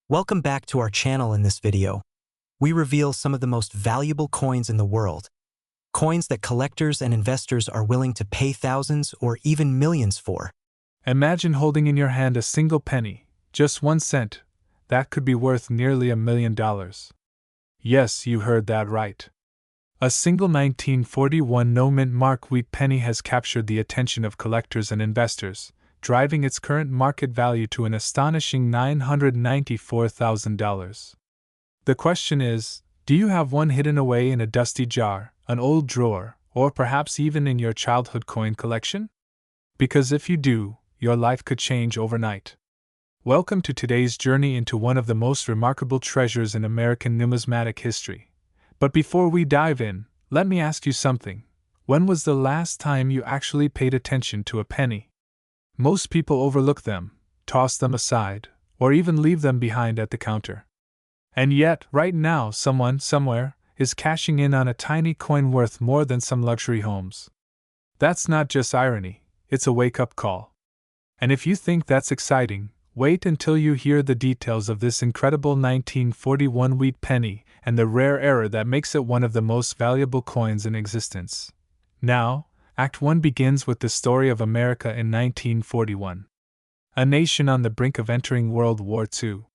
Welcome back to our channel. In this video, we reveal some of the most valuable coins in the world. Coins that collectors and investors are willing to pay thousands or even millions for. Imagine holding in your hand a single penny, just 1 cent. That could be worth nearly $1 million. Yes, you heard that right. A single 1941 no-mint mark wheat penny has captured the attention of collectors and investors, driving its current market value to an astonishing $994,000. The question is, do you have one hidden away in a dusty jar, an old drawer, or perhaps even in your childhood coin collection? Because if you do, your life could change overnight. Welcome to today's journey into one of the most remarkable treasures in American numismatic history. But before we dive in, let me ask you something. When was the last time you actually paid attention to a penny? Most people overlook them, toss them aside, or even leave them behind at the counter. And yet, right now, someone, somewhere, is cashing in on a tiny coin worth more than some luxury homes. That's not just irony, it's a wake-up call. And if you think that's exciting, wait until you hear the details of this incredible 1941 wheat penny and the rare era that makes it one of the most valuable coins in existence. Now, Act 1 begins with the story of America in 1941. A nation on the brink of entering World War II.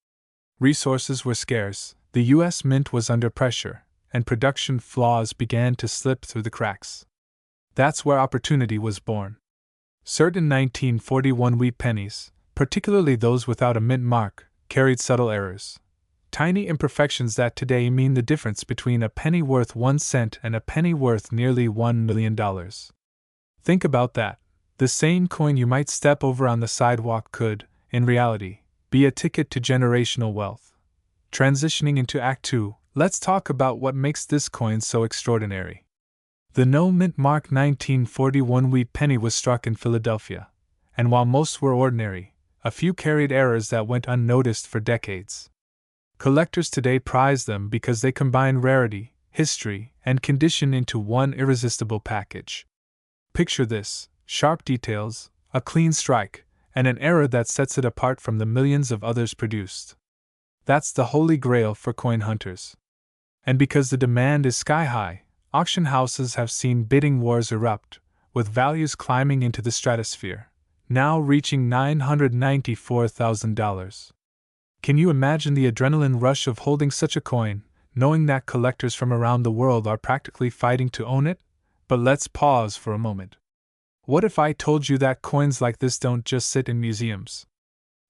Resources were scarce, the U.S. Mint was under pressure, and production flaws began to slip through the cracks. That's where opportunity was born. Certain 1941 wheat pennies, particularly those without a mint mark, carried subtle errors. Tiny imperfections that today mean the difference between a penny worth 1 cent and a penny worth nearly $1 million. Think about that. The same coin you might step over on the sidewalk could, in reality, be a ticket to generational wealth. Transitioning into Act 2, let's talk about what makes this coin so extraordinary. The no-mint mark 1941 wheat penny was struck in Philadelphia, and while most were ordinary, a few carried errors that went unnoticed for decades. Collectors today prize them because they combine rarity, history, and condition into one irresistible package. Picture this: sharp details, a clean strike, and an error that sets it apart from the millions of others produced. That's the holy grail for coin hunters. And because the demand is sky-high, auction houses have seen bidding wars erupt, with values climbing into the stratosphere, now reaching $994,000. Can you imagine the adrenaline rush of holding such a coin, knowing that collectors from around the world are practically fighting to own it? But let's pause for a moment. What if I told you that coins like this don't just sit in museums?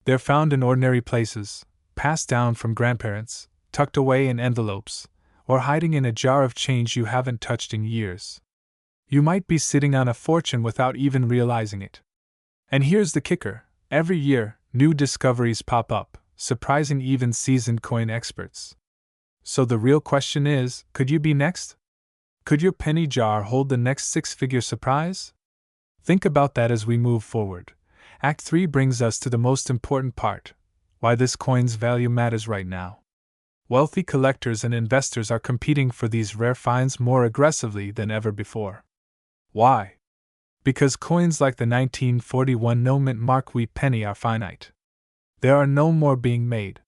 They're found in ordinary places, passed down from grandparents, tucked away in envelopes, or hiding in a jar of change you haven't touched in years. You might be sitting on a fortune without even realizing it. And here's the kicker: every year, new discoveries pop up, surprising even seasoned coin experts. So the real question is, could you be next? Could your penny jar hold the next six-figure surprise? Think about that as we move forward. Act 3 brings us to the most important part: why this coin's value matters right now. Wealthy collectors and investors are competing for these rare finds more aggressively than ever before. Why? Because coins like the 1941 no-mint mark wheat penny are finite. There are no more being made.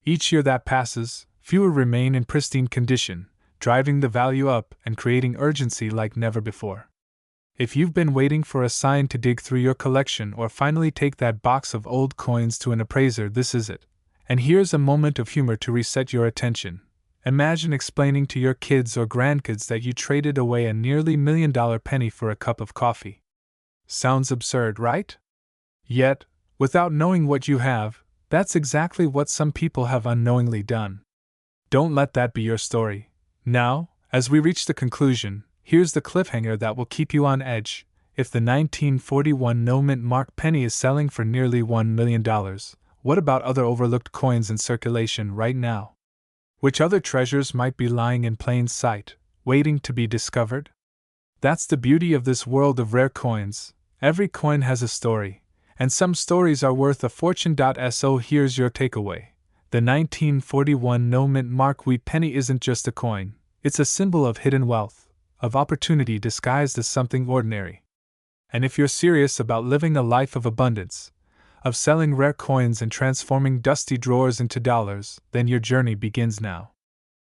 Each year that passes, fewer remain in pristine condition, driving the value up and creating urgency like never before. If you've been waiting for a sign to dig through your collection or finally take that box of old coins to an appraiser, this is it. And here's a moment of humor to reset your attention. Imagine explaining to your kids or grandkids that you traded away a nearly $1 million penny for a cup of coffee. Sounds absurd, right? Yet, without knowing what you have, that's exactly what some people have unknowingly done. Don't let that be your story. Now, as we reach the conclusion, here's the cliffhanger that will keep you on edge. If the 1941 no-mint mark penny is selling for nearly $1 million, what about other overlooked coins in circulation right now? Which other treasures might be lying in plain sight, waiting to be discovered? That's the beauty of this world of rare coins. Every coin has a story, and some stories are worth a fortune. So here's your takeaway. The 1941 no-mint mark wheat penny isn't just a coin, it's a symbol of hidden wealth, of opportunity disguised as something ordinary. And if you're serious about living a life of abundance, of selling rare coins and transforming dusty drawers into dollars, then your journey begins now.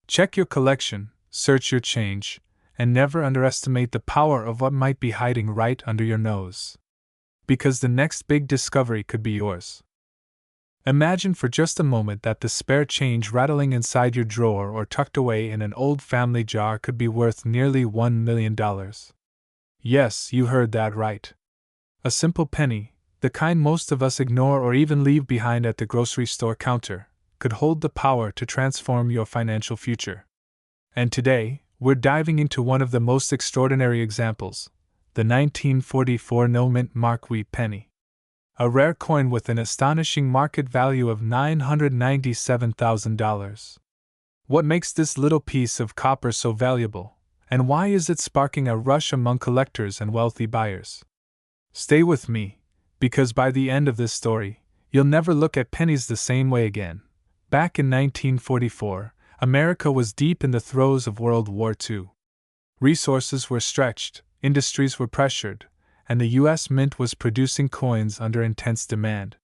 Check your collection, search your change, and never underestimate the power of what might be hiding right under your nose. Because the next big discovery could be yours. Imagine for just a moment that the spare change rattling inside your drawer or tucked away in an old family jar could be worth nearly $1 million. Yes, you heard that right. A simple penny, the kind most of us ignore or even leave behind at the grocery store counter, could hold the power to transform your financial future. And today, we're diving into one of the most extraordinary examples, the 1944 no-mint mark wheat penny. A rare coin with an astonishing market value of $997,000. What makes this little piece of copper so valuable, and why is it sparking a rush among collectors and wealthy buyers? Stay with me, because by the end of this story, you'll never look at pennies the same way again. Back in 1944, America was deep in the throes of World War II. Resources were stretched, industries were pressured, and the U.S. Mint was producing coins under intense demand.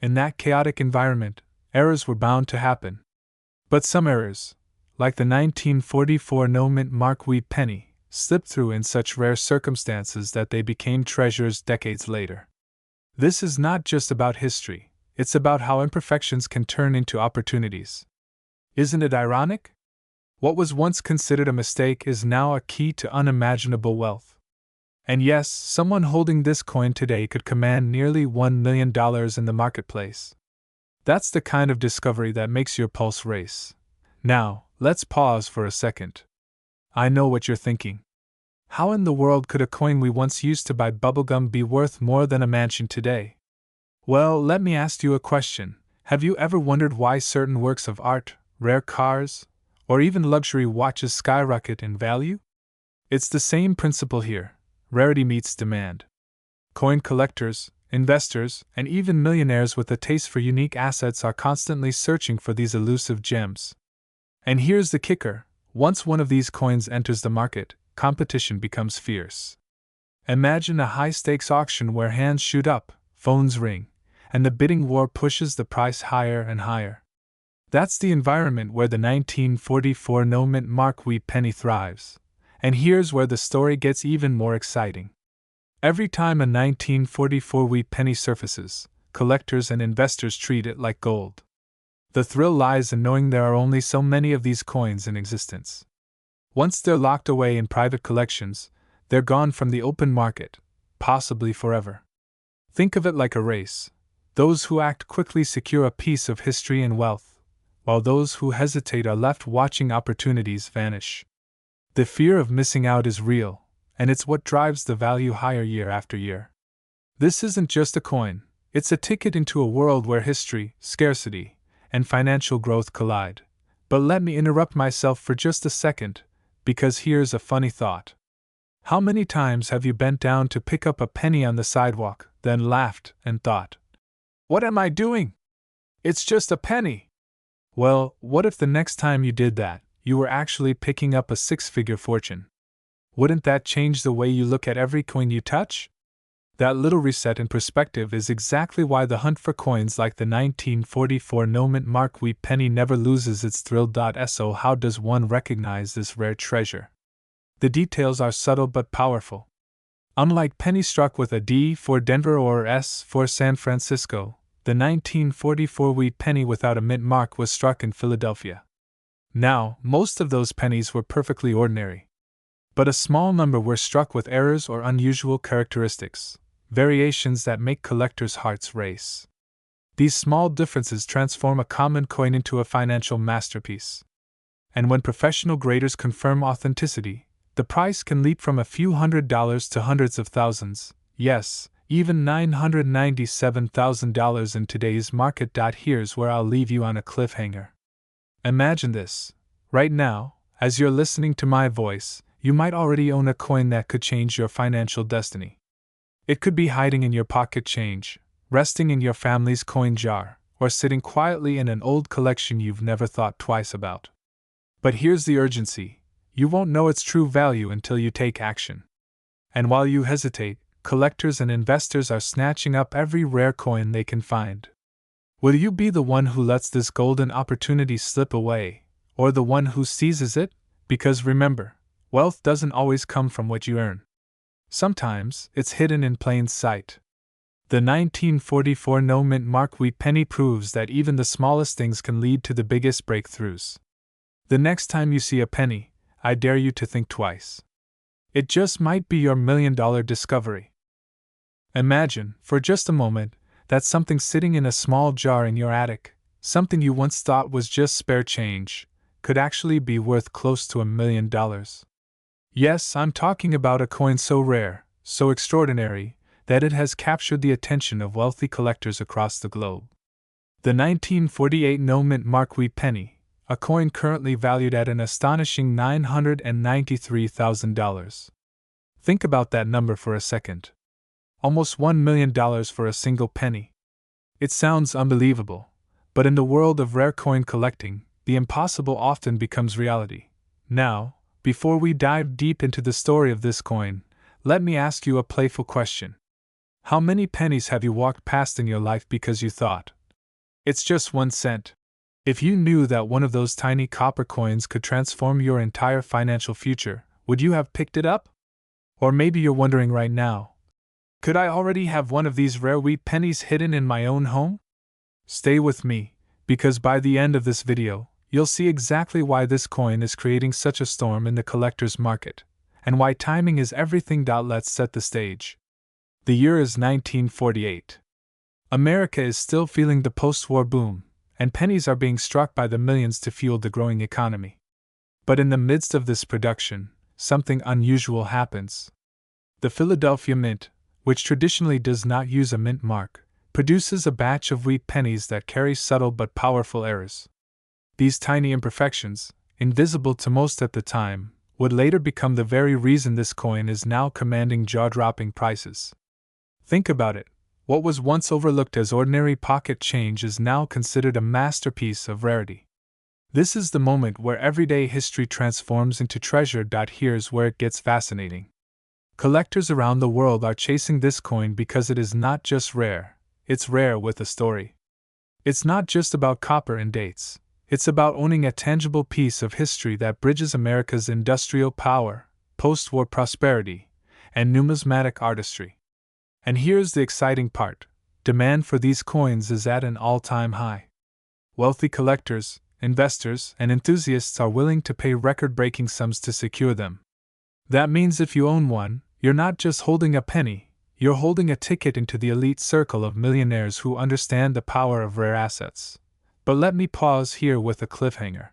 In that chaotic environment, errors were bound to happen. But some errors, like the 1944 no-mint mark wheat penny, slipped through in such rare circumstances that they became treasures decades later. This is not just about history, it's about how imperfections can turn into opportunities. Isn't it ironic? What was once considered a mistake is now a key to unimaginable wealth. And yes, someone holding this coin today could command nearly $1 million in the marketplace. That's the kind of discovery that makes your pulse race. Now, let's pause for a second. I know what you're thinking. How in the world could a coin we once used to buy bubblegum be worth more than a mansion today? Well, let me ask you a question. Have you ever wondered why certain works of art, rare cars, or even luxury watches skyrocket in value? It's the same principle here. Rarity meets demand. Coin collectors, investors, and even millionaires with a taste for unique assets are constantly searching for these elusive gems. And here's the kicker: once one of these coins enters the market, competition becomes fierce. Imagine a high-stakes auction where hands shoot up, phones ring, and the bidding war pushes the price higher and higher. That's the environment where the 1944 no-mint mark wheat penny thrives. And here's where the story gets even more exciting. Every time a 1944 wheat penny surfaces, collectors and investors treat it like gold. The thrill lies in knowing there are only so many of these coins in existence. Once they're locked away in private collections, they're gone from the open market, possibly forever. Think of it like a race. Those who act quickly secure a piece of history and wealth, while those who hesitate are left watching opportunities vanish. The fear of missing out is real, and it's what drives the value higher year after year. This isn't just a coin, it's a ticket into a world where history, scarcity, and financial growth collide. But let me interrupt myself for just a second, because here's a funny thought. How many times have you bent down to pick up a penny on the sidewalk, then laughed and thought, "What am I doing? It's just a penny." Well, what if the next time you did that, you were actually picking up a six-figure fortune? Wouldn't that change the way you look at every coin you touch? That little reset in perspective is exactly why the hunt for coins like the 1944 no-mint mark wheat penny never loses its thrill. So how does one recognize this rare treasure? The details are subtle but powerful. Unlike pennies struck with a D for Denver or S for San Francisco, the 1944 wheat penny without a mint mark was struck in Philadelphia. Now, most of those pennies were perfectly ordinary. But a small number were struck with errors or unusual characteristics, variations that make collectors' hearts race. These small differences transform a common coin into a financial masterpiece. And when professional graders confirm authenticity, the price can leap from a few $100s to hundreds of thousands, yes, even $997,000 in today's market. Here's where I'll leave you on a cliffhanger. Imagine this. Right now, as you're listening to my voice, you might already own a coin that could change your financial destiny. It could be hiding in your pocket change, resting in your family's coin jar, or sitting quietly in an old collection you've never thought twice about. But here's the urgency. You won't know its true value until you take action. And while you hesitate, collectors and investors are snatching up every rare coin they can find. Will you be the one who lets this golden opportunity slip away, or the one who seizes it? Because remember, wealth doesn't always come from what you earn. Sometimes, it's hidden in plain sight. The 1944 no-mint mark wheat penny proves that even the smallest things can lead to the biggest breakthroughs. The next time you see a penny, I dare you to think twice. It just might be your million-dollar discovery. Imagine, for just a moment, that something sitting in a small jar in your attic, something you once thought was just spare change, could actually be worth close to $1 million. Yes, I'm talking about a coin so rare, so extraordinary, that it has captured the attention of wealthy collectors across the globe. The 1948 no-mint mark wheat penny, a coin currently valued at an astonishing $993,000. Think about that number for a second. Almost $1 million for a single penny. It sounds unbelievable, but in the world of rare coin collecting, the impossible often becomes reality. Now, before we dive deep into the story of this coin, let me ask you a playful question. How many pennies have you walked past in your life because you thought, it's just 1 cent? If you knew that one of those tiny copper coins could transform your entire financial future, would you have picked it up? Or maybe you're wondering right now, could I already have one of these rare wheat pennies hidden in my own home? Stay with me, because by the end of this video, you'll see exactly why this coin is creating such a storm in the collector's market, and why timing is everything. Let's set the stage. The year is 1948. America is still feeling the post-war boom, and pennies are being struck by the millions to fuel the growing economy. But in the midst of this production, something unusual happens. The Philadelphia Mint, which traditionally does not use a mint mark, produces a batch of wheat pennies that carry subtle but powerful errors. These tiny imperfections, invisible to most at the time, would later become the very reason this coin is now commanding jaw-dropping prices. Think about it. What was once overlooked as ordinary pocket change is now considered a masterpiece of rarity. This is the moment where everyday history transforms into treasure. Here's where it gets fascinating. Collectors around the world are chasing this coin because it is not just rare, it's rare with a story. It's not just about copper and dates, it's about owning a tangible piece of history that bridges America's industrial power, post-war prosperity, and numismatic artistry. And here's the exciting part. Demand for these coins is at an all-time high. Wealthy collectors, investors, and enthusiasts are willing to pay record-breaking sums to secure them. That means if you own one, you're not just holding a penny, you're holding a ticket into the elite circle of millionaires who understand the power of rare assets. But let me pause here with a cliffhanger.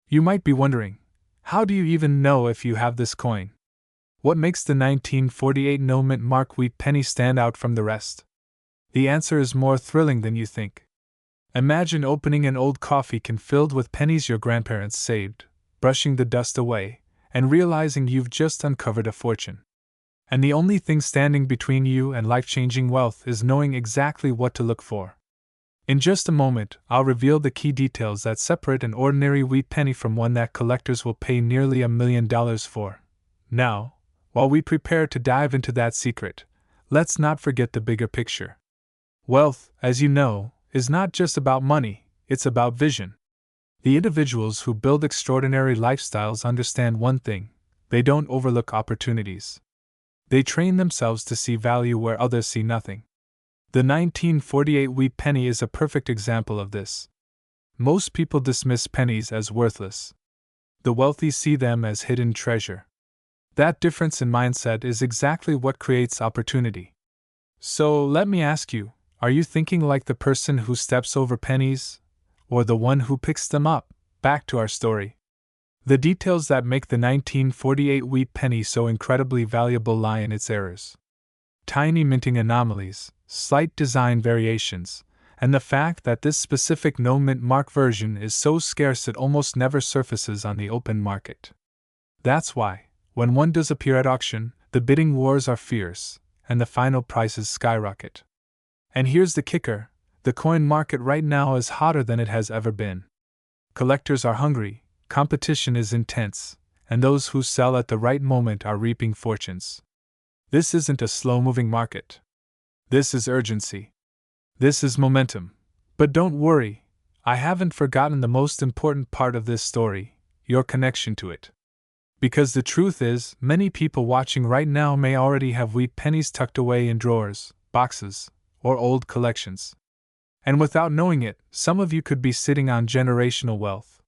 You might be wondering, how do you even know if you have this coin? What makes the 1948 no-mint mark wheat penny stand out from the rest? The answer is more thrilling than you think. Imagine opening an old coffee can filled with pennies your grandparents saved, brushing the dust away, and realizing you've just uncovered a fortune. And the only thing standing between you and life-changing wealth is knowing exactly what to look for. In just a moment, I'll reveal the key details that separate an ordinary wheat penny from one that collectors will pay nearly $1 million for. Now, while we prepare to dive into that secret, let's not forget the bigger picture. Wealth, as you know, is not just about money, it's about vision. The individuals who build extraordinary lifestyles understand one thing: they don't overlook opportunities. They train themselves to see value where others see nothing. The 1948 wheat penny is a perfect example of this. Most people dismiss pennies as worthless. The wealthy see them as hidden treasure. That difference in mindset is exactly what creates opportunity. So let me ask you, are you thinking like the person who steps over pennies, or the one who picks them up? Back to our story. The details that make the 1948 wheat penny so incredibly valuable lie in its errors. Tiny minting anomalies, slight design variations, and the fact that this specific no-mint mark version is so scarce it almost never surfaces on the open market. That's why, when one does appear at auction, the bidding wars are fierce, and the final prices skyrocket. And here's the kicker: the coin market right now is hotter than it has ever been. Collectors are hungry, competition is intense, and those who sell at the right moment are reaping fortunes. This isn't a slow-moving market. This is urgency. This is momentum. But don't worry, I haven't forgotten the most important part of this story, your connection to it. Because the truth is, many people watching right now may already have wheat pennies tucked away in drawers, boxes, or old collections. And without knowing it, some of you could be sitting on generational wealth.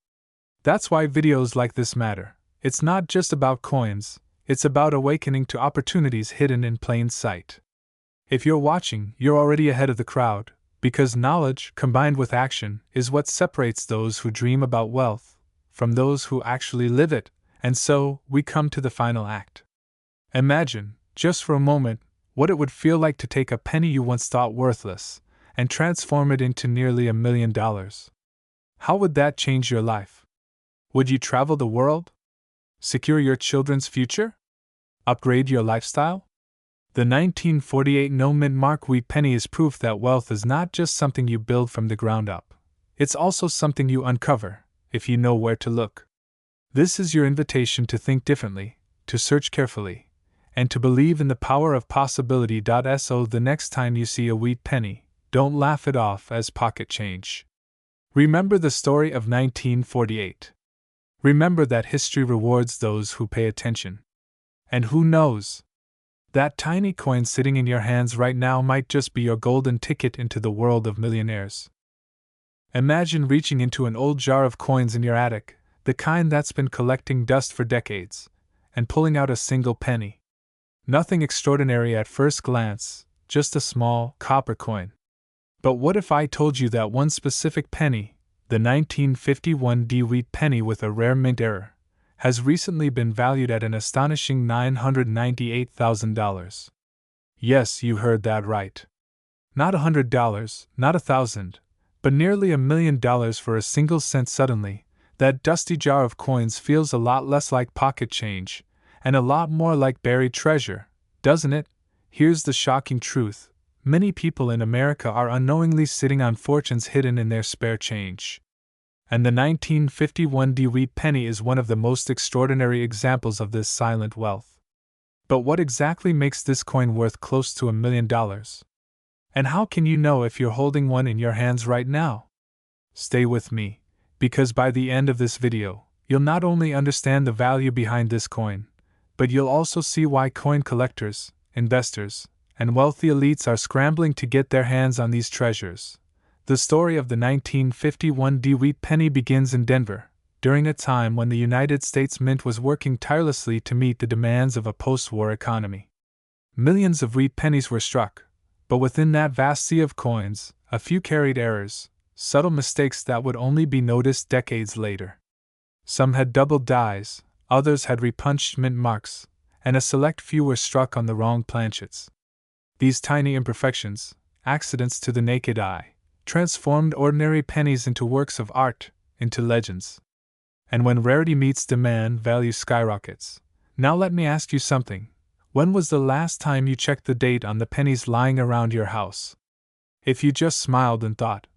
That's why videos like this matter. It's not just about coins, it's about awakening to opportunities hidden in plain sight. If you're watching, you're already ahead of the crowd, because knowledge, combined with action, is what separates those who dream about wealth from those who actually live it. And so, we come to the final act. Imagine, just for a moment, what it would feel like to take a penny you once thought worthless and transform it into nearly $1 million. How would that change your life? Would you travel the world? Secure your children's future? Upgrade your lifestyle? The 1948 no-mint mark wheat penny is proof that wealth is not just something you build from the ground up. It's also something you uncover, if you know where to look. This is your invitation to think differently, to search carefully, and to believe in the power of possibility. So the next time you see a wheat penny, don't laugh it off as pocket change. Remember the story of 1948. Remember that history rewards those who pay attention. And who knows? That tiny coin sitting in your hands right now might just be your golden ticket into the world of millionaires. Imagine reaching into an old jar of coins in your attic, the kind that's been collecting dust for decades, and pulling out a single penny. Nothing extraordinary at first glance, just a small, copper coin. But what if I told you that one specific penny, the 1951 wheat penny with a rare mint error, has recently been valued at an astonishing $998,000? Yes, you heard that right. Not $100, not $1,000, but nearly $1 million for a single cent. Suddenly, that dusty jar of coins feels a lot less like pocket change, and a lot more like buried treasure, doesn't it? Here's the shocking truth. Many people in America are unknowingly sitting on fortunes hidden in their spare change. And the 1951 wheat penny is one of the most extraordinary examples of this silent wealth. But what exactly makes this coin worth close to $1 million? And how can you know if you're holding one in your hands right now? Stay with me, because by the end of this video, you'll not only understand the value behind this coin, but you'll also see why coin collectors, investors, and wealthy elites are scrambling to get their hands on these treasures. The story of the 1951 wheat penny begins in Denver, during a time when the United States Mint was working tirelessly to meet the demands of a post-war economy. Millions of wheat pennies were struck, but within that vast sea of coins, a few carried errors, subtle mistakes that would only be noticed decades later. Some had doubled dies, others had repunched mint marks, and a select few were struck on the wrong planchets. These tiny imperfections, accidents to the naked eye, transformed ordinary pennies into works of art, into legends. And when rarity meets demand, value skyrockets. Now let me ask you something. When was the last time you checked the date on the pennies lying around your house? If you just smiled and thought,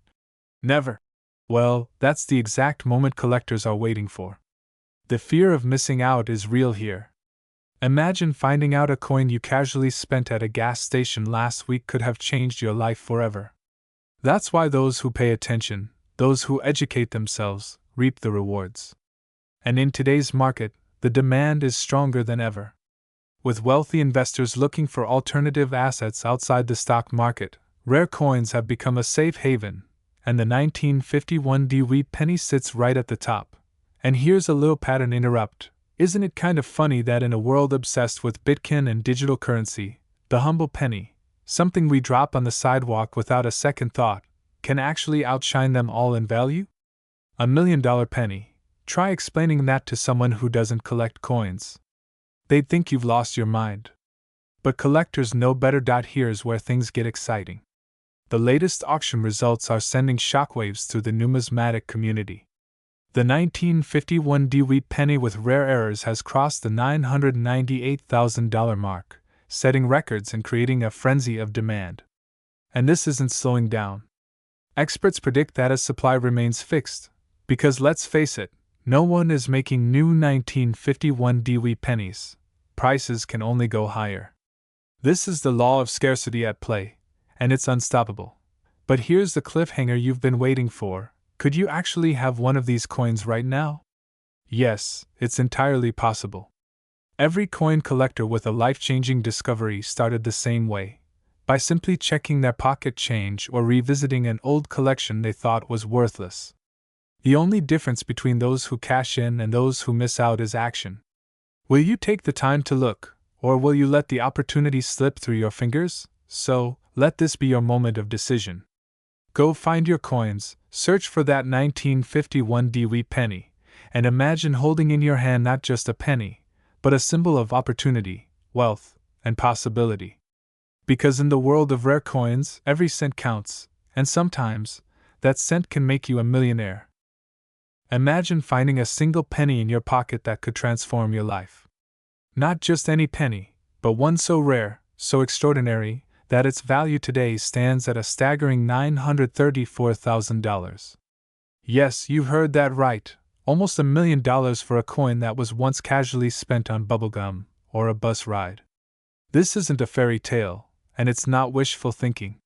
never. Well, that's the exact moment collectors are waiting for. The fear of missing out is real here. Imagine finding out a coin you casually spent at a gas station last week could have changed your life forever. That's why those who pay attention, those who educate themselves, reap the rewards. And in today's market, the demand is stronger than ever. With wealthy investors looking for alternative assets outside the stock market, rare coins have become a safe haven, and the 1951 wheat penny sits right at the top. And here's a little pattern interrupt. Isn't it kind of funny that in a world obsessed with Bitcoin and digital currency, the humble penny, something we drop on the sidewalk without a second thought, can actually outshine them all in value? $1 million penny. Try explaining that to someone who doesn't collect coins. They'd think you've lost your mind. But collectors know better. Here's where things get exciting. The latest auction results are sending shockwaves through the numismatic community. The 1951 wheat penny with rare errors has crossed the $998,000 mark, setting records and creating a frenzy of demand. And this isn't slowing down. Experts predict that as supply remains fixed, because let's face it, no one is making new 1951 wheat pennies. Prices can only go higher. This is the law of scarcity at play, and it's unstoppable. But here's the cliffhanger you've been waiting for. Could you actually have one of these coins right now? Yes, it's entirely possible. Every coin collector with a life-changing discovery started the same way, by simply checking their pocket change or revisiting an old collection they thought was worthless. The only difference between those who cash in and those who miss out is action. Will you take the time to look, or will you let the opportunity slip through your fingers? So, let this be your moment of decision. Go find your coins, search for that 1951 wheat penny, and imagine holding in your hand not just a penny, but a symbol of opportunity, wealth, and possibility. Because in the world of rare coins, every cent counts, and sometimes, that cent can make you a millionaire. Imagine finding a single penny in your pocket that could transform your life. Not just any penny, but one so rare, so extraordinary, that its value today stands at a staggering $934,000. Yes, you heard that right, almost $1 million for a coin that was once casually spent on bubblegum or a bus ride. This isn't a fairy tale, and it's not wishful thinking.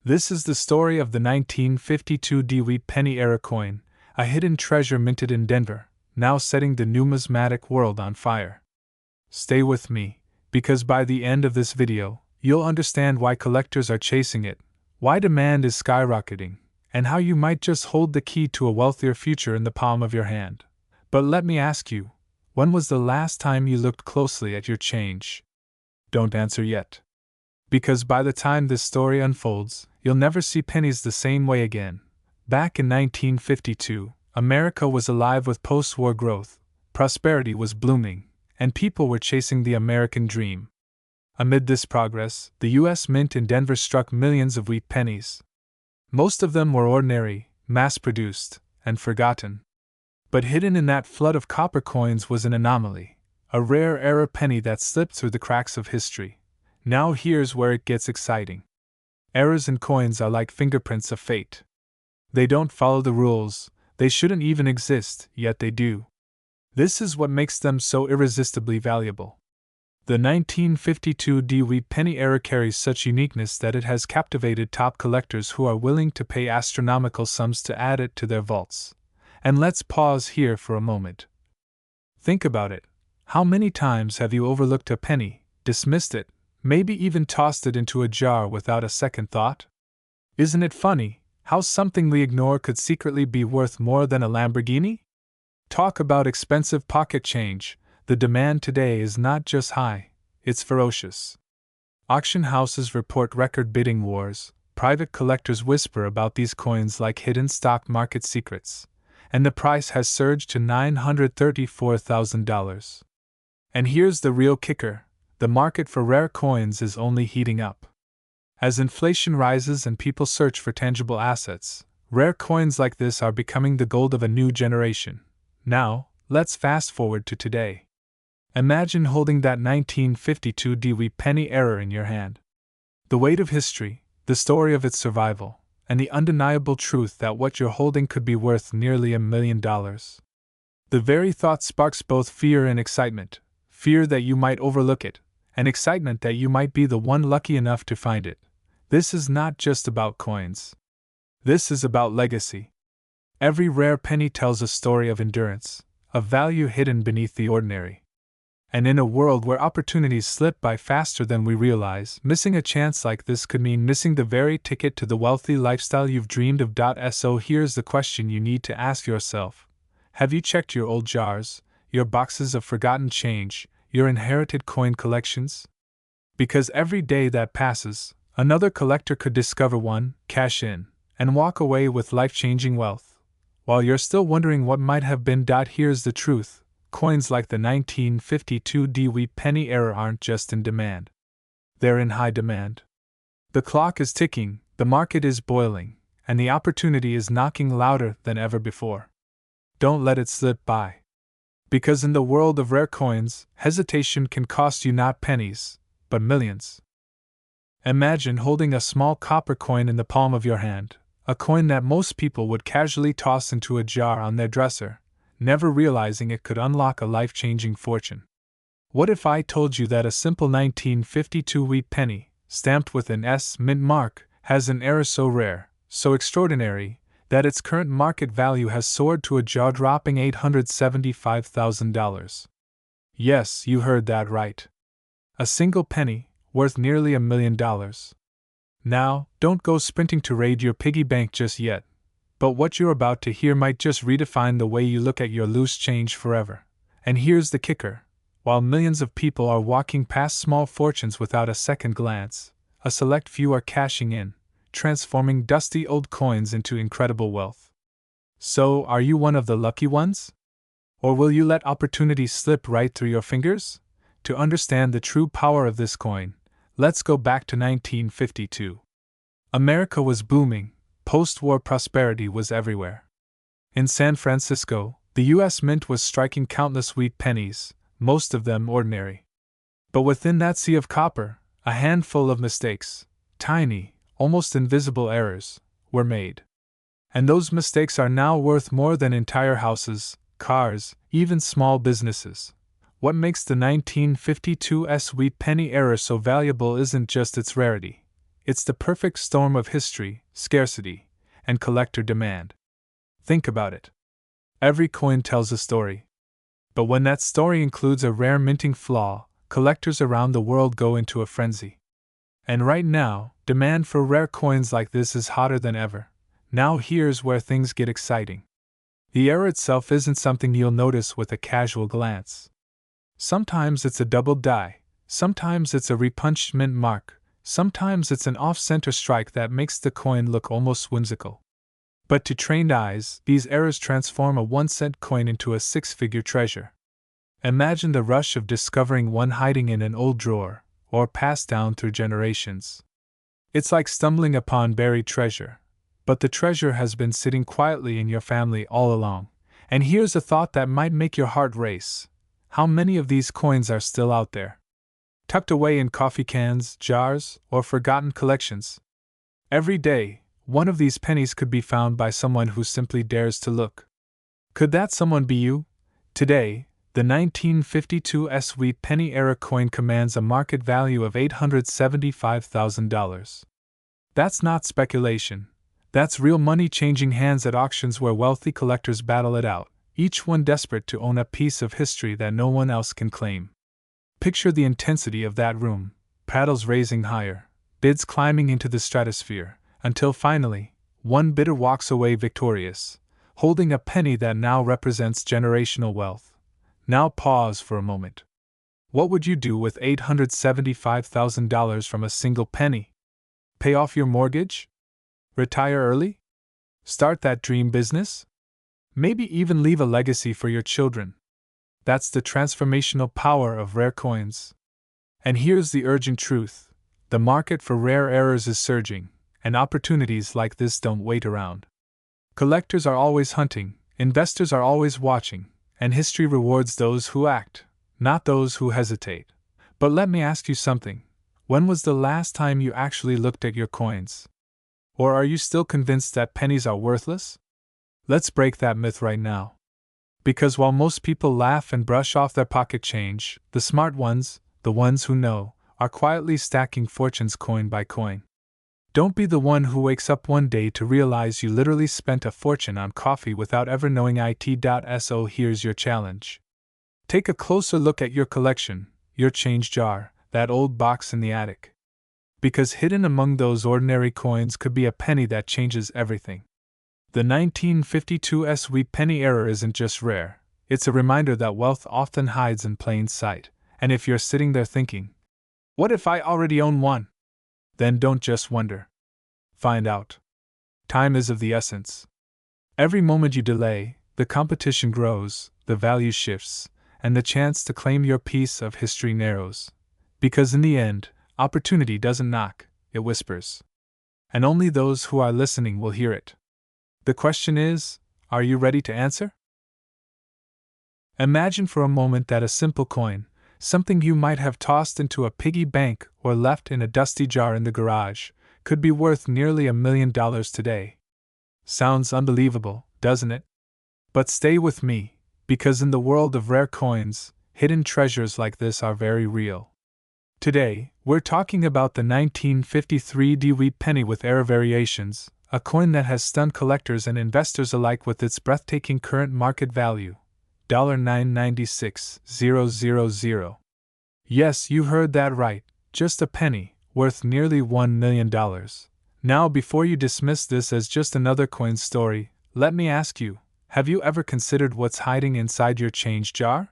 This is the story of the 1952 wheat penny era coin, a hidden treasure minted in Denver, now setting the numismatic world on fire. Stay with me, because by the end of this video, you'll understand why collectors are chasing it, why demand is skyrocketing, and how you might just hold the key to a wealthier future in the palm of your hand. But let me ask you, when was the last time you looked closely at your change? Don't answer yet. Because by the time this story unfolds, you'll never see pennies the same way again. Back in 1952, America was alive with post-war growth, prosperity was blooming, and people were chasing the American dream. Amid this progress, the U.S. Mint in Denver struck millions of wheat pennies. Most of them were ordinary, mass-produced, and forgotten. But hidden in that flood of copper coins was an anomaly, a rare era penny that slipped through the cracks of history. Now here's where it gets exciting. Errors in coins are like fingerprints of fate. They don't follow the rules, they shouldn't even exist, yet they do. This is what makes them so irresistibly valuable. The 1952 wheat penny era carries such uniqueness that it has captivated top collectors who are willing to pay astronomical sums to add it to their vaults. And let's pause here for a moment. Think about it. How many times have you overlooked a penny, dismissed it, maybe even tossed it into a jar without a second thought? Isn't it funny how something we ignore could secretly be worth more than a Lamborghini? Talk about expensive pocket change. The demand today is not just high, it's ferocious. Auction houses report record bidding wars, private collectors whisper about these coins like hidden stock market secrets, and the price has surged to $934,000. And here's the real kicker, the market for rare coins is only heating up. As inflation rises and people search for tangible assets, rare coins like this are becoming the gold of a new generation. Now, let's fast forward to today. Imagine holding that 1952 wheat penny era in your hand. The weight of history, the story of its survival, and the undeniable truth that what you're holding could be worth nearly $1 million. The very thought sparks both fear and excitement, fear that you might overlook it, and excitement that you might be the one lucky enough to find it. This is not just about coins. This is about legacy. Every rare penny tells a story of endurance, of value hidden beneath the ordinary. And in a world where opportunities slip by faster than we realize, missing a chance like this could mean missing the very ticket to the wealthy lifestyle you've dreamed of. So here's the question you need to ask yourself. Have you checked your old jars, your boxes of forgotten change, your inherited coin collections? Because every day that passes, another collector could discover one, cash in, and walk away with life-changing wealth. While you're still wondering what might have been. Here's the truth. Coins like the 1952 wheat penny era aren't just in demand. They're in high demand. The clock is ticking, the market is boiling, and the opportunity is knocking louder than ever before. Don't let it slip by. Because in the world of rare coins, hesitation can cost you not pennies, but millions. Imagine holding a small copper coin in the palm of your hand, a coin that most people would casually toss into a jar on their dresser, never realizing it could unlock a life-changing fortune. What if I told you that a simple 1952 wheat penny, stamped with an S mint mark, has an error so rare, so extraordinary, that its current market value has soared to a jaw-dropping $875,000? Yes, you heard that right. A single penny, worth nearly $1 million. Now, don't go sprinting to raid your piggy bank just yet, but what you're about to hear might just redefine the way you look at your loose change forever. And here's the kicker. While millions of people are walking past small fortunes without a second glance, a select few are cashing in, transforming dusty old coins into incredible wealth. So, are you one of the lucky ones? Or will you let opportunity slip right through your fingers? To understand the true power of this coin, let's go back to 1952. America was booming, post-war prosperity was everywhere. In San Francisco, the U.S. Mint was striking countless wheat pennies, most of them ordinary. But within that sea of copper, a handful of mistakes, tiny, almost invisible errors, were made. And those mistakes are now worth more than entire houses, cars, even small businesses. What makes the 1952 S wheat penny error so valuable isn't just its rarity. It's the perfect storm of history, scarcity, and collector demand. Think about it. Every coin tells a story. But when that story includes a rare minting flaw, collectors around the world go into a frenzy. And right now, demand for rare coins like this is hotter than ever. Now here's where things get exciting. The error itself isn't something you'll notice with a casual glance. Sometimes it's a doubled die, sometimes it's a repunched mint mark, sometimes it's an off-center strike that makes the coin look almost whimsical. But to trained eyes, these errors transform a 1-cent coin into a 6-figure treasure. Imagine the rush of discovering one hiding in an old drawer, or passed down through generations. It's like stumbling upon buried treasure. But the treasure has been sitting quietly in your family all along. And here's a thought that might make your heart race. How many of these coins are still out there? Tucked away in coffee cans, jars, or forgotten collections? Every day, one of these pennies could be found by someone who simply dares to look. Could that someone be you? Today, the 1952 S wheat penny era coin commands a market value of $875,000. That's not speculation. That's real money changing hands at auctions where wealthy collectors battle it out, each one desperate to own a piece of history that no one else can claim. Picture the intensity of that room, paddles raising higher, bids climbing into the stratosphere, until finally, one bidder walks away victorious, holding a penny that now represents generational wealth. Now pause for a moment. What would you do with $875,000 from a single penny? Pay off your mortgage? Retire early? Start that dream business? Maybe even leave a legacy for your children. That's the transformational power of rare coins. And here's the urgent truth. The market for rare errors is surging, and opportunities like this don't wait around. Collectors are always hunting, investors are always watching, and history rewards those who act, not those who hesitate. But let me ask you something. When was the last time you actually looked at your coins? Or are you still convinced that pennies are worthless? Let's break that myth right now. Because while most people laugh and brush off their pocket change, the smart ones, the ones who know, are quietly stacking fortunes coin by coin. Don't be the one who wakes up one day to realize you literally spent a fortune on coffee without ever knowing it. So here's your challenge. Take a closer look at your collection, your change jar, that old box in the attic. Because hidden among those ordinary coins could be a penny that changes everything. The 1952 S wheat penny error isn't just rare, it's a reminder that wealth often hides in plain sight. And if you're sitting there thinking, what if I already own one? Then don't just wonder. Find out. Time is of the essence. Every moment you delay, the competition grows, the value shifts, and the chance to claim your piece of history narrows. Because in the end, opportunity doesn't knock, it whispers. And only those who are listening will hear it. The question is, are you ready to answer? Imagine for a moment that a simple coin, something you might have tossed into a piggy bank or left in a dusty jar in the garage, could be worth nearly $1 million today. Sounds unbelievable, doesn't it? But stay with me, because in the world of rare coins, hidden treasures like this are very real. Today, we're talking about the 1953 D Wheat Penny with error variations, a coin that has stunned collectors and investors alike with its breathtaking current market value, $996,000. Yes, you heard that right, just a penny, worth nearly $1 million. Now, before you dismiss this as just another coin story, let me ask you, have you ever considered what's hiding inside your change jar?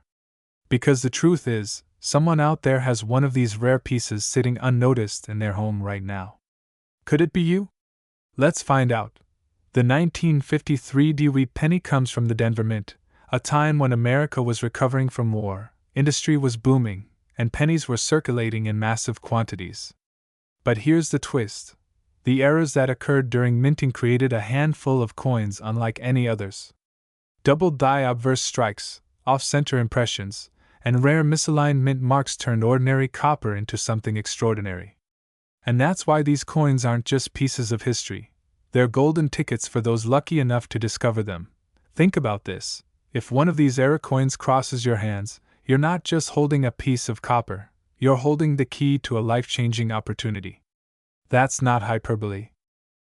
Because the truth is, someone out there has one of these rare pieces sitting unnoticed in their home right now. Could it be you? Let's find out. The 1953 D Wheat Penny comes from the Denver Mint, a time when America was recovering from war, industry was booming, and pennies were circulating in massive quantities. But here's the twist. The errors that occurred during minting created a handful of coins unlike any others. Double die obverse strikes, off-center impressions, and rare misaligned mint marks turned ordinary copper into something extraordinary. And that's why these coins aren't just pieces of history. They're golden tickets for those lucky enough to discover them. Think about this. If one of these error coins crosses your hands, you're not just holding a piece of copper, you're holding the key to a life-changing opportunity. That's not hyperbole.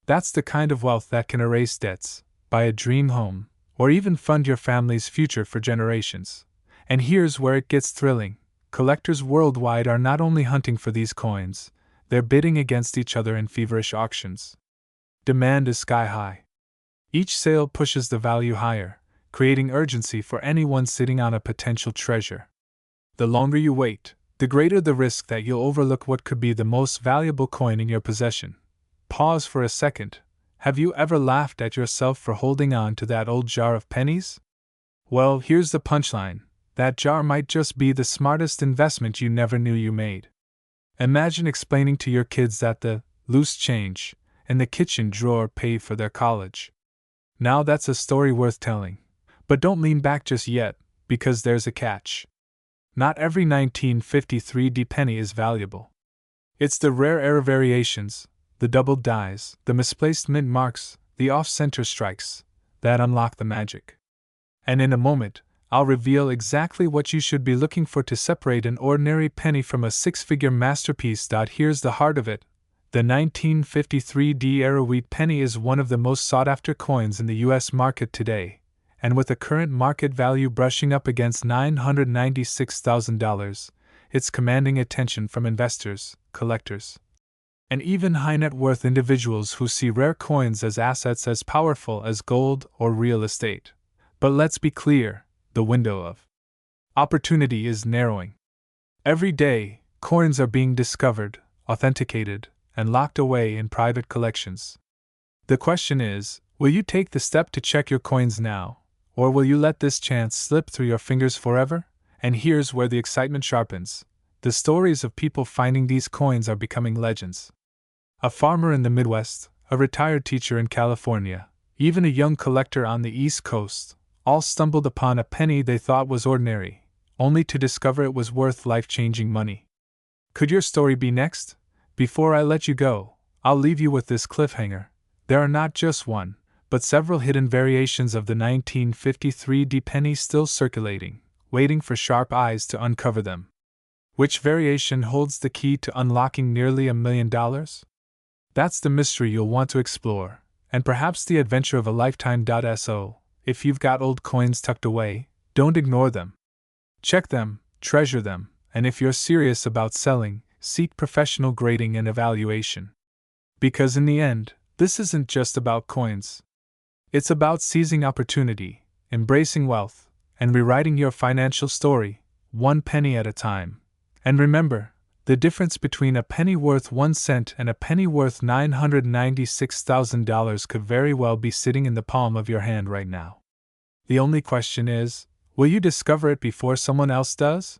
That's the kind of wealth that can erase debts, buy a dream home, or even fund your family's future for generations. And here's where it gets thrilling. Collectors worldwide are not only hunting for these coins, they're bidding against each other in feverish auctions. Demand is sky high. Each sale pushes the value higher, creating urgency for anyone sitting on a potential treasure. The longer you wait, the greater the risk that you'll overlook what could be the most valuable coin in your possession. Pause for a second. Have you ever laughed at yourself for holding on to that old jar of pennies? Well, here's the punchline. That jar might just be the smartest investment you never knew you made. Imagine explaining to your kids that the loose change in the kitchen drawer paid for their college. Now that's a story worth telling. But don't lean back just yet, because there's a catch. Not every 1953 D penny is valuable. It's the rare error variations, the double dies, the misplaced mint marks, the off-center strikes, that unlock the magic. And in a moment, I'll reveal exactly what you should be looking for to separate an ordinary penny from a six-figure masterpiece. Here's the heart of it. The 1953 D era wheat penny is one of the most sought-after coins in the U.S. market today, and with a current market value brushing up against $996,000, it's commanding attention from investors, collectors, and even high-net-worth individuals who see rare coins as assets as powerful as gold or real estate. But let's be clear, the window of opportunity is narrowing. Every day, coins are being discovered, authenticated, and locked away in private collections. The question is, will you take the step to check your coins now, or will you let this chance slip through your fingers forever? And here's where the excitement sharpens. The stories of people finding these coins are becoming legends. A farmer in the Midwest, a retired teacher in California, even a young collector on the East Coast, all stumbled upon a penny they thought was ordinary, only to discover it was worth life-changing money. Could your story be next? Before I let you go, I'll leave you with this cliffhanger. There are not just one, but several hidden variations of the 1953 D penny still circulating, waiting for sharp eyes to uncover them. Which variation holds the key to unlocking nearly $1 million? That's the mystery you'll want to explore, and perhaps the adventure of a lifetime. So, if you've got old coins tucked away, don't ignore them. Check them, treasure them, and if you're serious about selling, seek professional grading and evaluation. Because in the end, this isn't just about coins. It's about seizing opportunity, embracing wealth, and rewriting your financial story, one penny at a time. And remember, the difference between a penny worth 1 cent and a penny worth $996,000 could very well be sitting in the palm of your hand right now. The only question is, will you discover it before someone else does?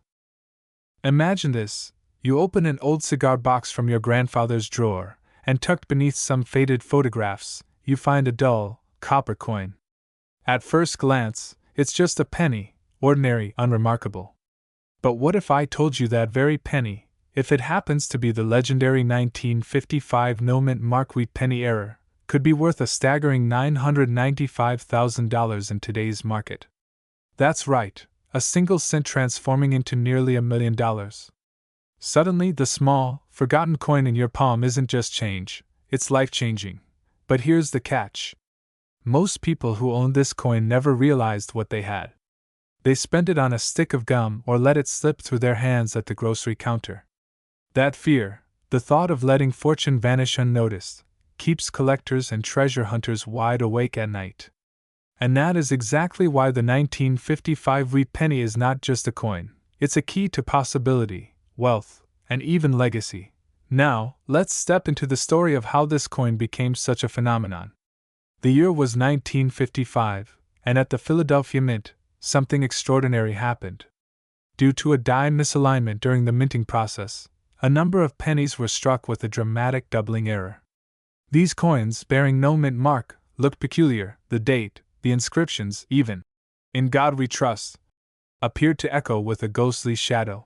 Imagine this. You open an old cigar box from your grandfather's drawer, and tucked beneath some faded photographs, you find a dull, copper coin. At first glance, it's just a penny, ordinary, unremarkable. But what if I told you that very penny, if it happens to be the legendary 1955 no-mint mark wheat penny error, could be worth a staggering $995,000 in today's market? That's right, a single cent transforming into nearly $1 million. Suddenly, the small, forgotten coin in your palm isn't just change, it's life-changing. But here's the catch. Most people who owned this coin never realized what they had. They spent it on a stick of gum or let it slip through their hands at the grocery counter. That fear, the thought of letting fortune vanish unnoticed, keeps collectors and treasure hunters wide awake at night. And that is exactly why the 1955 wheat penny is not just a coin, it's a key to possibility, wealth, and even legacy. Now, let's step into the story of how this coin became such a phenomenon. The year was 1955, and at the Philadelphia Mint, something extraordinary happened. Due to a die misalignment during the minting process, a number of pennies were struck with a dramatic doubling error. These coins, bearing no mint mark, looked peculiar. The date, the inscriptions, even "In God We Trust," appeared to echo with a ghostly shadow.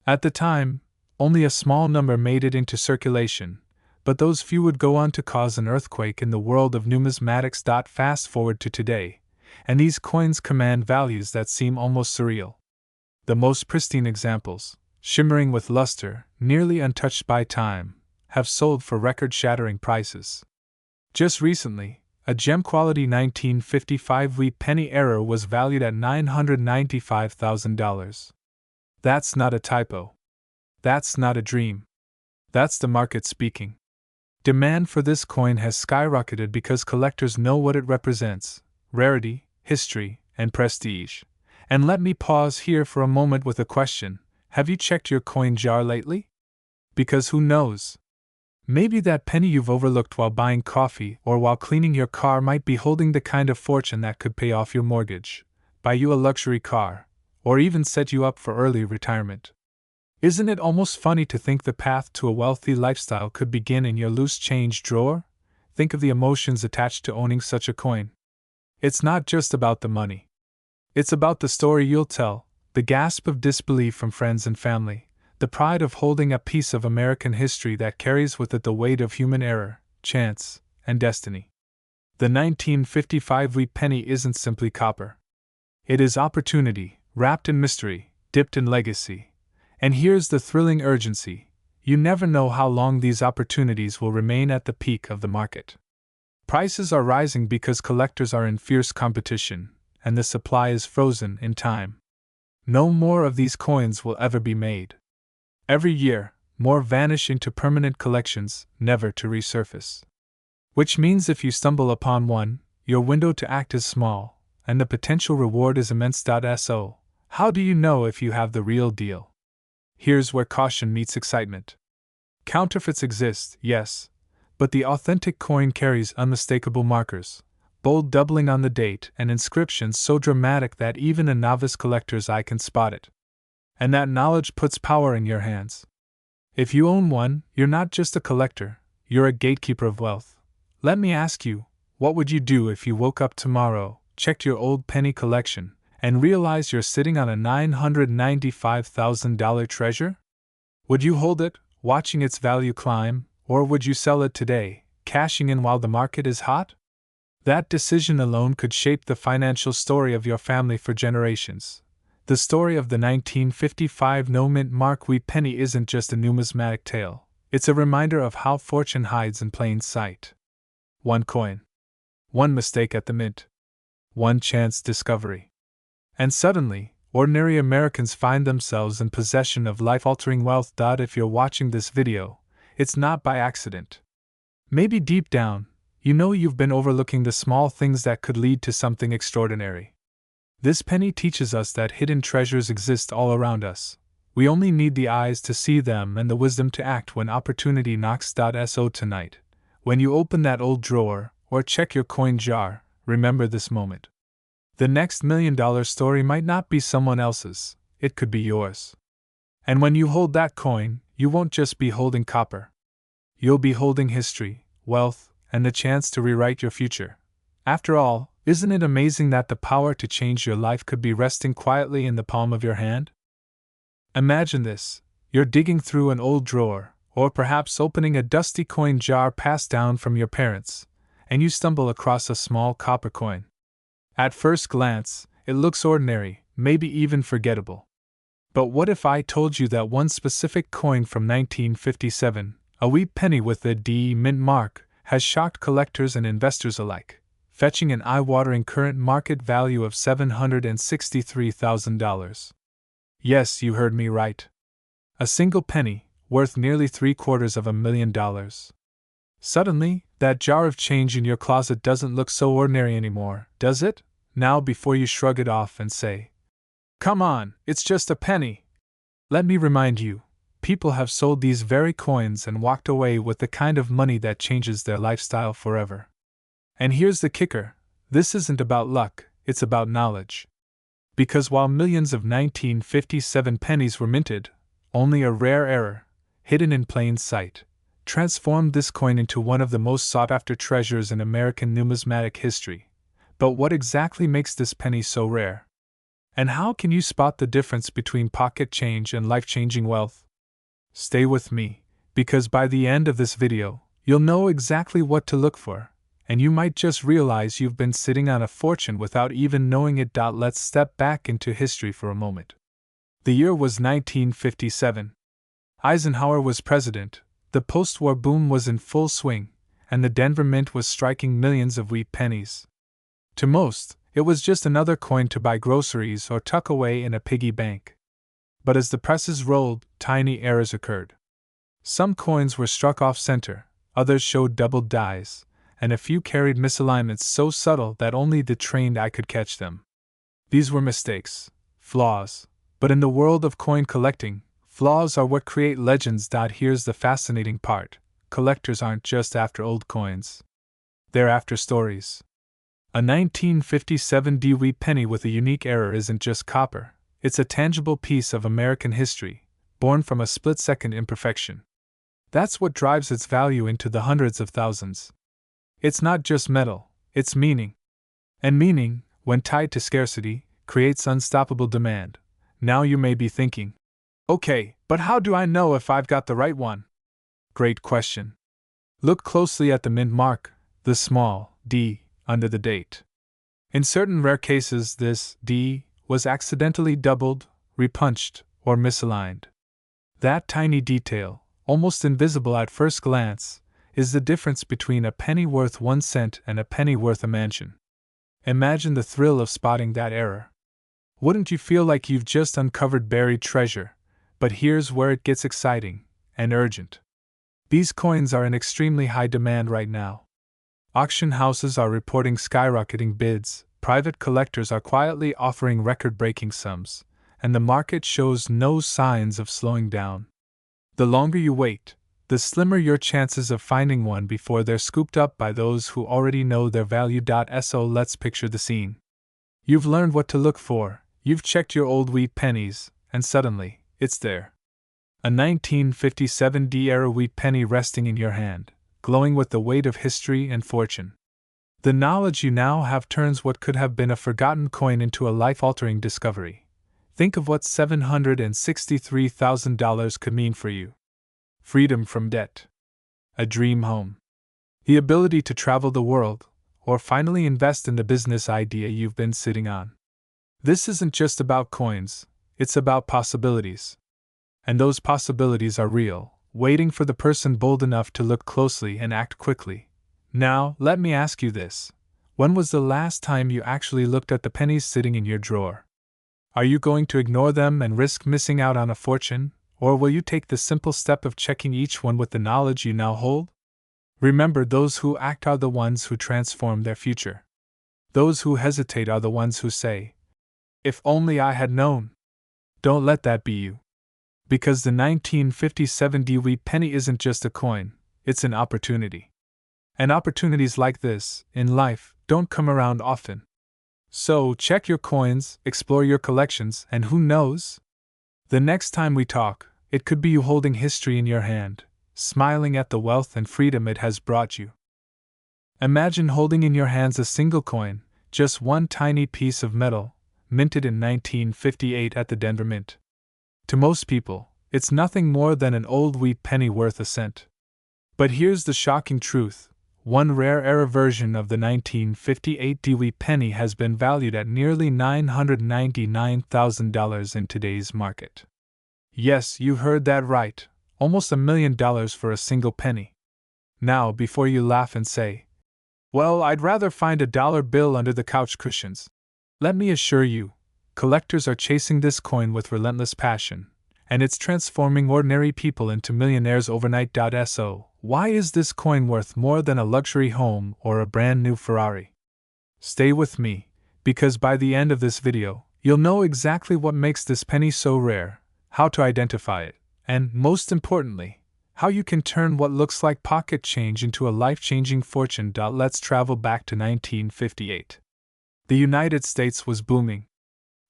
At the time, only a small number made it into circulation, but those few would go on to cause an earthquake in the world of numismatics. Fast forward to today, and these coins command values that seem almost surreal. The most pristine examples, shimmering with luster, nearly untouched by time, have sold for record-shattering prices. Just recently, a gem-quality 1955 wheat penny error was valued at $995,000. That's not a typo. That's not a dream. That's the market speaking. Demand for this coin has skyrocketed because collectors know what it represents: rarity, history, and prestige. And let me pause here for a moment with a question. Have you checked your coin jar lately? Because who knows? Maybe that penny you've overlooked while buying coffee or while cleaning your car might be holding the kind of fortune that could pay off your mortgage, buy you a luxury car, or even set you up for early retirement. Isn't it almost funny to think the path to a wealthy lifestyle could begin in your loose change drawer? Think of the emotions attached to owning such a coin. It's not just about the money. It's about the story you'll tell, the gasp of disbelief from friends and family, the pride of holding a piece of American history that carries with it the weight of human error, chance, and destiny. The 1955 wheat penny isn't simply copper. It is opportunity, wrapped in mystery, dipped in legacy. And here's the thrilling urgency: you never know how long these opportunities will remain at the peak of the market. Prices are rising because collectors are in fierce competition, and the supply is frozen in time. No more of these coins will ever be made. Every year, more vanish into permanent collections, never to resurface. Which means if you stumble upon one, your window to act is small, and the potential reward is immense. So, how do you know if you have the real deal? Here's where caution meets excitement. Counterfeits exist, yes, but the authentic coin carries unmistakable markers, bold doubling on the date, and inscriptions so dramatic that even a novice collector's eye can spot it. And that knowledge puts power in your hands. If you own one, you're not just a collector, you're a gatekeeper of wealth. Let me ask you, what would you do if you woke up tomorrow, checked your old penny collection, and realized you're sitting on a $995,000 treasure? Would you hold it, watching its value climb, or would you sell it today, cashing in while the market is hot? That decision alone could shape the financial story of your family for generations. The story of the 1955 no-mint mark wheat penny isn't just a numismatic tale, it's a reminder of how fortune hides in plain sight. One coin. One mistake at the mint. One chance discovery. And suddenly, ordinary Americans find themselves in possession of life-altering wealth. If you're watching this video, it's not by accident. Maybe deep down, you know you've been overlooking the small things that could lead to something extraordinary. This penny teaches us that hidden treasures exist all around us. We only need the eyes to see them and the wisdom to act when opportunity knocks. So tonight, when you open that old drawer or check your coin jar, remember this moment. The next $1 million story might not be someone else's, it could be yours. And when you hold that coin, you won't just be holding copper. You'll be holding history, wealth, and the chance to rewrite your future. After all, isn't it amazing that the power to change your life could be resting quietly in the palm of your hand? Imagine this: you're digging through an old drawer, or perhaps opening a dusty coin jar passed down from your parents, and you stumble across a small copper coin. At first glance, it looks ordinary, maybe even forgettable. But what if I told you that one specific coin from 1957, a wheat penny with the D mint mark, has shocked collectors and investors alike, fetching an eye-watering current market value of $763,000? Yes, you heard me right. A single penny, worth nearly $750,000. Suddenly, that jar of change in your closet doesn't look so ordinary anymore, does it? Now, before you shrug it off and say, "Come on, it's just a penny," let me remind you, people have sold these very coins and walked away with the kind of money that changes their lifestyle forever. And here's the kicker: this isn't about luck, it's about knowledge. Because while millions of 1957 pennies were minted, only a rare error, hidden in plain sight, transformed this coin into one of the most sought-after treasures in American numismatic history. But what exactly makes this penny so rare? And how can you spot the difference between pocket change and life-changing wealth? Stay with me, because by the end of this video, you'll know exactly what to look for, and you might just realize you've been sitting on a fortune without even knowing it. Let's step back into history for a moment. The year was 1957. Eisenhower was president, the post-war boom was in full swing, and the Denver Mint was striking millions of wheat pennies. To most, it was just another coin to buy groceries or tuck away in a piggy bank. But as the presses rolled, tiny errors occurred. Some coins were struck off-center, others showed doubled dies, and a few carried misalignments so subtle that only the trained eye could catch them. These were mistakes, flaws, but in the world of coin collecting, flaws are what create legends. Here's the fascinating part: collectors aren't just after old coins. They're after stories. A 1957 D wheat penny with a unique error isn't just copper, it's a tangible piece of American history, born from a split-second imperfection. That's what drives its value into the hundreds of thousands. It's not just metal, it's meaning. And meaning, when tied to scarcity, creates unstoppable demand. Now you may be thinking, okay, but how do I know if I've got the right one? Great question. Look closely at the mint mark, the small D, under the date. In certain rare cases, this D was accidentally doubled, repunched, or misaligned. That tiny detail, almost invisible at first glance, is the difference between a penny worth 1 cent and a penny worth a mansion. Imagine the thrill of spotting that error. Wouldn't you feel like you've just uncovered buried treasure? But here's where it gets exciting and urgent. These coins are in extremely high demand right now. Auction houses are reporting skyrocketing bids, private collectors are quietly offering record-breaking sums, and the market shows no signs of slowing down. The longer you wait, the slimmer your chances of finding one before they're scooped up by those who already know their value. So let's picture the scene. You've learned what to look for, you've checked your old wheat pennies, and suddenly, it's there. A 1957 D-era wheat penny resting in your hand, glowing with the weight of history and fortune. The knowledge you now have turns what could have been a forgotten coin into a life-altering discovery. Think of what $763,000 could mean for you. Freedom from debt. A dream home. The ability to travel the world, or finally invest in the business idea you've been sitting on. This isn't just about coins, it's about possibilities. And those possibilities are real, waiting for the person bold enough to look closely and act quickly. Now, let me ask you this. When was the last time you actually looked at the pennies sitting in your drawer? Are you going to ignore them and risk missing out on a fortune, or will you take the simple step of checking each one with the knowledge you now hold? Remember, those who act are the ones who transform their future. Those who hesitate are the ones who say, "If only I had known." Don't let that be you. Because the 1957 D wheat penny isn't just a coin, it's an opportunity. And opportunities like this, in life, don't come around often. So check your coins, explore your collections, and who knows? The next time we talk, it could be you holding history in your hand, smiling at the wealth and freedom it has brought you. Imagine holding in your hands a single coin, just one tiny piece of metal, minted in 1958 at the Denver Mint. To most people, it's nothing more than an old wheat penny worth a cent. But here's the shocking truth. one rare era version of the 1958 Wheat penny has been valued at nearly $999,000 in today's market. Yes, you heard that right, almost $1 million for a single penny. Now, before you laugh and say, "Well, I'd rather find a dollar bill under the couch cushions," let me assure you, collectors are chasing this coin with relentless passion, and it's transforming ordinary people into millionaires overnight. So, why is this coin worth more than a luxury home or a brand new Ferrari? Stay with me, because by the end of this video, you'll know exactly what makes this penny so rare, how to identify it, and, most importantly, how you can turn what looks like pocket change into a life-changing fortune. Let's travel back to 1958. The United States was booming.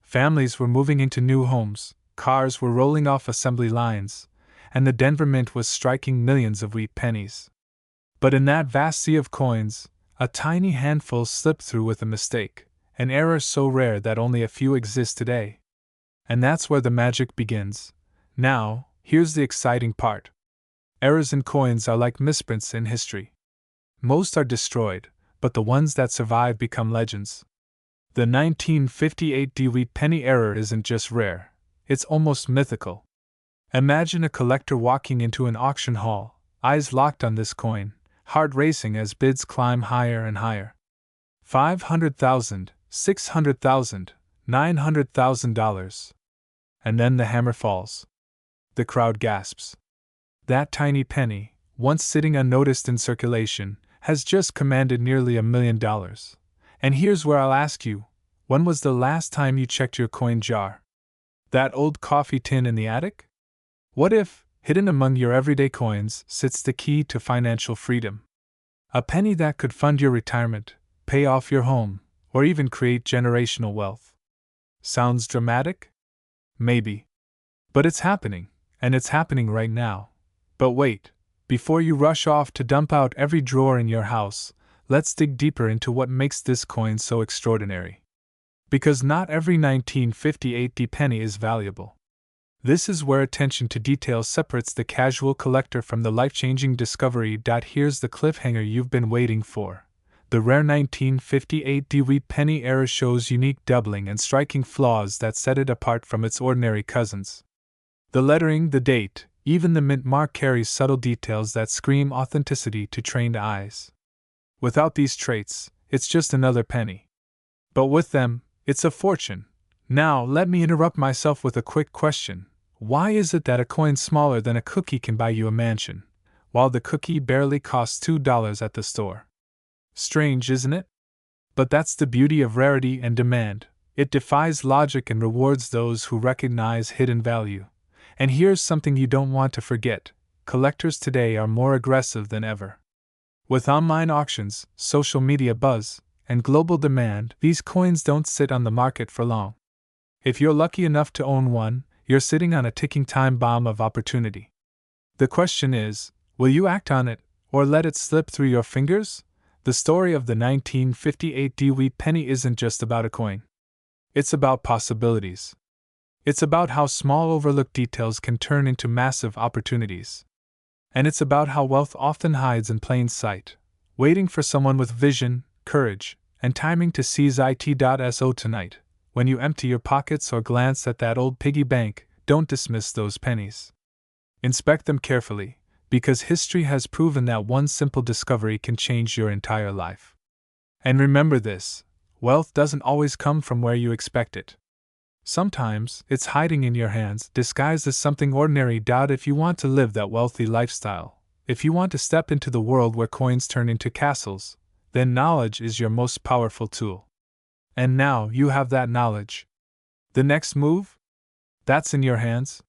Families were moving into new homes, cars were rolling off assembly lines, and the Denver Mint was striking millions of wheat pennies. But in that vast sea of coins, a tiny handful slipped through with a mistake, an error so rare that only a few exist today. And that's where the magic begins. Now, here's the exciting part. Errors in coins are like misprints in history. Most are destroyed, but the ones that survive become legends. The 1958 Wheat penny error isn't just rare, it's almost mythical. Imagine a collector walking into an auction hall, eyes locked on this coin, heart racing as bids climb higher and higher. $500,000, $600,000, $900,000. And then the hammer falls. The crowd gasps. That tiny penny, once sitting unnoticed in circulation, has just commanded nearly $1 million. And here's where I'll ask you, when was the last time you checked your coin jar? That old coffee tin in the attic? What if, hidden among your everyday coins, sits the key to financial freedom? A penny that could fund your retirement, pay off your home, or even create generational wealth. Sounds dramatic? Maybe. But it's happening, and it's happening right now. But wait, before you rush off to dump out every drawer in your house, let's dig deeper into what makes this coin so extraordinary. Because not every 1958 penny is valuable. This is where attention to detail separates the casual collector from the life-changing discovery. Here's the cliffhanger you've been waiting for. The rare 1958 Wheat penny error shows unique doubling and striking flaws that set it apart from its ordinary cousins. The lettering, the date, even the mint mark carries subtle details that scream authenticity to trained eyes. Without these traits, it's just another penny. But with them, it's a fortune. Now, let me interrupt myself with a quick question. Why is it that a coin smaller than a cookie can buy you a mansion, while the cookie barely costs $2 at the store? Strange, isn't it? But that's the beauty of rarity and demand. It defies logic and rewards those who recognize hidden value. And here's something you don't want to forget. Collectors today are more aggressive than ever. With online auctions, social media buzz, and global demand, these coins don't sit on the market for long. If you're lucky enough to own one, you're sitting on a ticking time bomb of opportunity. The question is, will you act on it, or let it slip through your fingers? The story of the 1958 Wheat penny isn't just about a coin. It's about possibilities. It's about how small overlooked details can turn into massive opportunities. And it's about how wealth often hides in plain sight, waiting for someone with vision, courage, and timing to seize it. So tonight, when you empty your pockets or glance at that old piggy bank, don't dismiss those pennies. Inspect them carefully, because history has proven that one simple discovery can change your entire life. And remember this, wealth doesn't always come from where you expect it. Sometimes, it's hiding in your hands, disguised as something ordinary. If you want to live that wealthy lifestyle, if you want to step into the world where coins turn into castles, then knowledge is your most powerful tool. And now you have that knowledge. The next move? That's in your hands.